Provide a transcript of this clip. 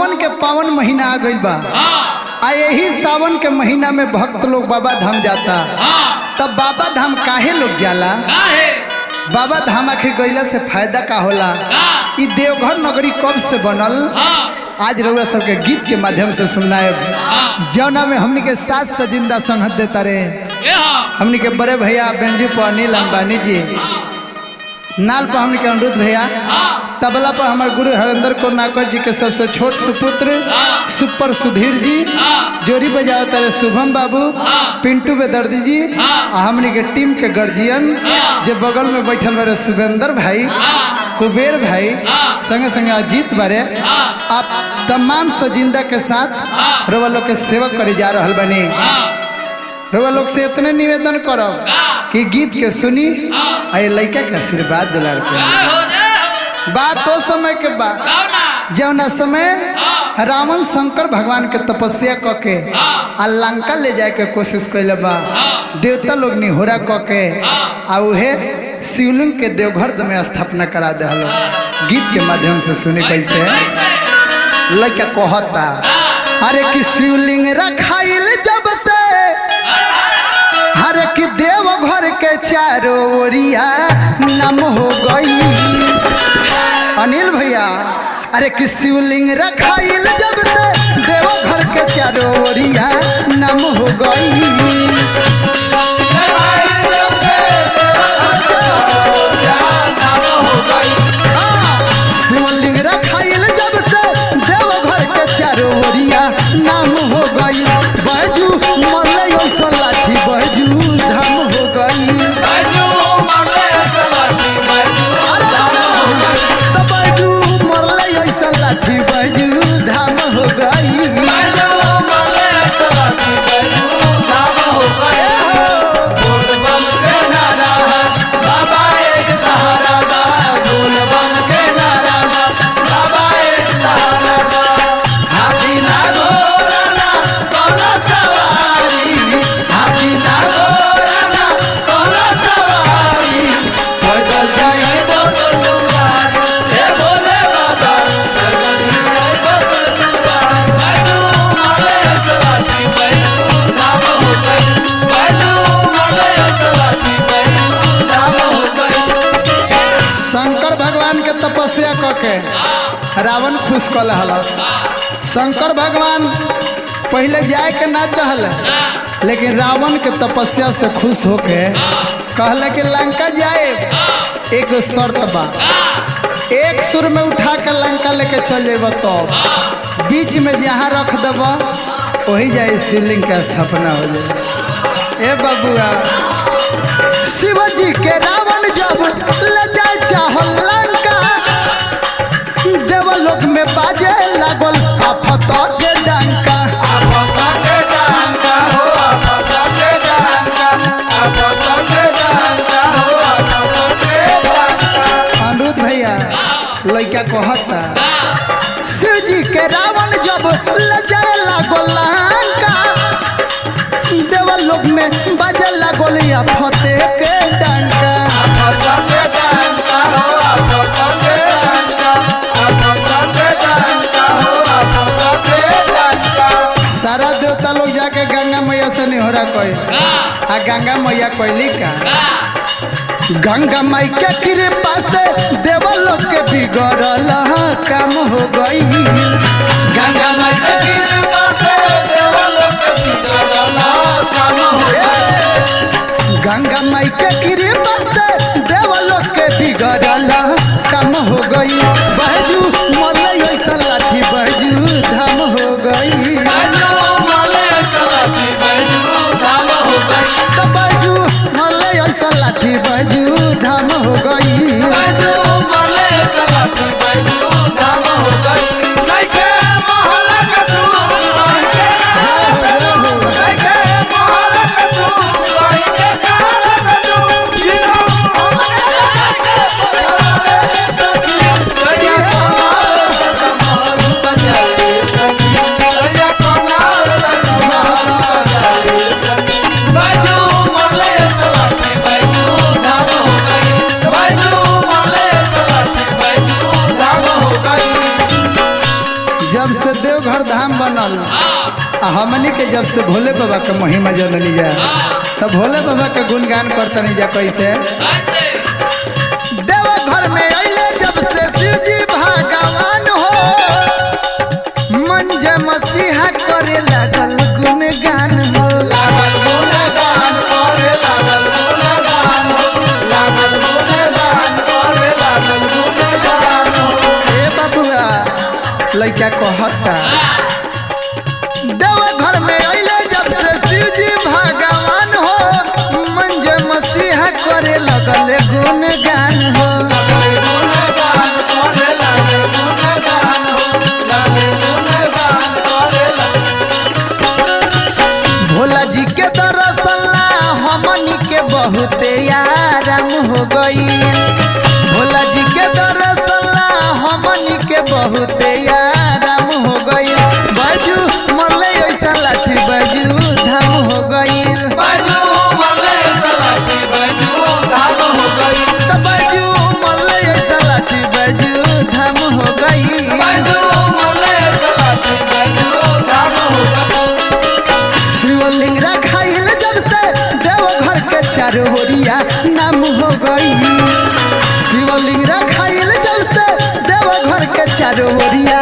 सावन के पावन महीना आ गई बा। आ यही सावन के महीना में भक्त लोग बाबा धाम जाता। तब बाबा धाम काहे लोग जाला? बाबा धाम आखिर गईला से फायदा का होला? ई देवघर नगरी कब से बनल? आज रउआ सबके गीत के माध्यम से सुनाए। जौना में हमनी के साथ सजिंदा संगत देता रहे हमनी के बड़े भैया बेंजू पर अनिल अंबानी जी, नाल पर हमनी के अनिरुद्ध भैया, तबला पर हमारे गुरु हरेंद्र कोरनाकर जी के सबसे छोट सुपुत्र सुपर सुधीर जी, जोरी बजाओ तारे शुभम बाबू, पिंटू बेदर्दी जी, हमनी के टीम के गर्जियन जे बगल में बैठल बारे शुभेंद्र भाई, कुबेर भाई, संगे संगे अजीत बारे। आप तमाम सजिंदा के साथ रउआ लोग के सेवा करे जा रहल बनी। रउआ लोग से इतने निवेदन करो कि गीत के सुनी अरे लड़का के आशीर्वाद दिलार के बात तो समय के बाद जौना समय रावण शंकर भगवान के तपस्या करके आ लंका ले जाए के कोशिश कैले बा, देवता लोग निहोरा करके आ उहे शिवलिंग के देवघर में स्थापना करा दे। गीत के माध्यम से सुने कैसे लड़का कहता अरे कि शिवलिंग रखाइल जब से हर कि देवघर के चारों ओरिया नम हो गई। अनिल भैया अरे कि शिवलिंग रखाइल जब से देवघर के चारों ओरिया नम हो गई। शिवलिंग रखाइल जब से देवघर के चारों ओरिया नाम हो गई। बैजू मरले ऐसा लाठी बैजू धाम हो गई। बैजू मरले ऐसा लाठी बैजू धाम हो गई। तपस्या करके रावण खुश कल हला। शंकर भगवान पहले जाए के ना चाहले, लेकिन रावण के तपस्या से खुश होके कहले कि लंका जाए, एक शर्त बा, एक सुर में उठा के लंका लेके चल जेब तो बीच में जहाँ रख देब वही जाए शिवलिंग का स्थापना हो जाए। ए बबुआ शिवजी के रावण जब ले जाए चाह लंका देवलोक में बाजे लागल आफत के डंका। अनिरुद्ध भैया लड़का कहता शिवजी के रावण जब ले जाए लागल लंका देवलोक में बाजे लागल आफत के डंका। सारा देवता लोग जाके गंगा मैया से निहोरा कोई आ गंगा मैया कोयली का गंगा माई के कृपा से देवलोक के बिगड़ल काम हो गई। गंगा माई के कृपा से देवलोक के बिगड़ल काम हो गई। गंगा माई के कृपा से देवलोक के बिगड़ल काम हो गई। बैजू मरले ऐसा लाठी बैजू धाम हो गई। बैजू मरले ऐसा लाठी बैजू धाम हो गई। जब से देवघर धाम बनल हमनी के जब से भोले बाबा के महिमा जनली जा तब भोले बाबा के गुणगान करतनी जा कैसे देवघर में अइले जब से शिव जी भगवान हो मन जे मसीहा करे लागल गुणगान हो लागल गुणगान करे लागल गुणगान हो लागल गुणगान करे लागल गुणगान हो ए बाबूआ लइका कहता देवघर में अइले जब से शिव जी भगवान हो मन जे मसीहा करे लगल गुणगान हो लगल गुणगान करे लगल गुणगान हो लगल गुणगान करे भोला जी के दर्शन हमनी के बहुते आराम हो गइल भोला जी के दर्शन हमनी के बहुते आराम हो गइल बाजू मरले ऐसा लाठी बाजू धाम हो गइल बाजू मरले ऐसा लाठी बाजू धाम हो गइल त बाजू मरले ऐसा लाठी बाजू धाम हो गइल बाजू मरले ऐसा लाठी बाजू धाम हो गइल शिवलिंग रखाइल जब से देवघर के चारों ओरिया नाम हो गइल शिवलिंग रखाइल जब से देवघर के चारों ओरिया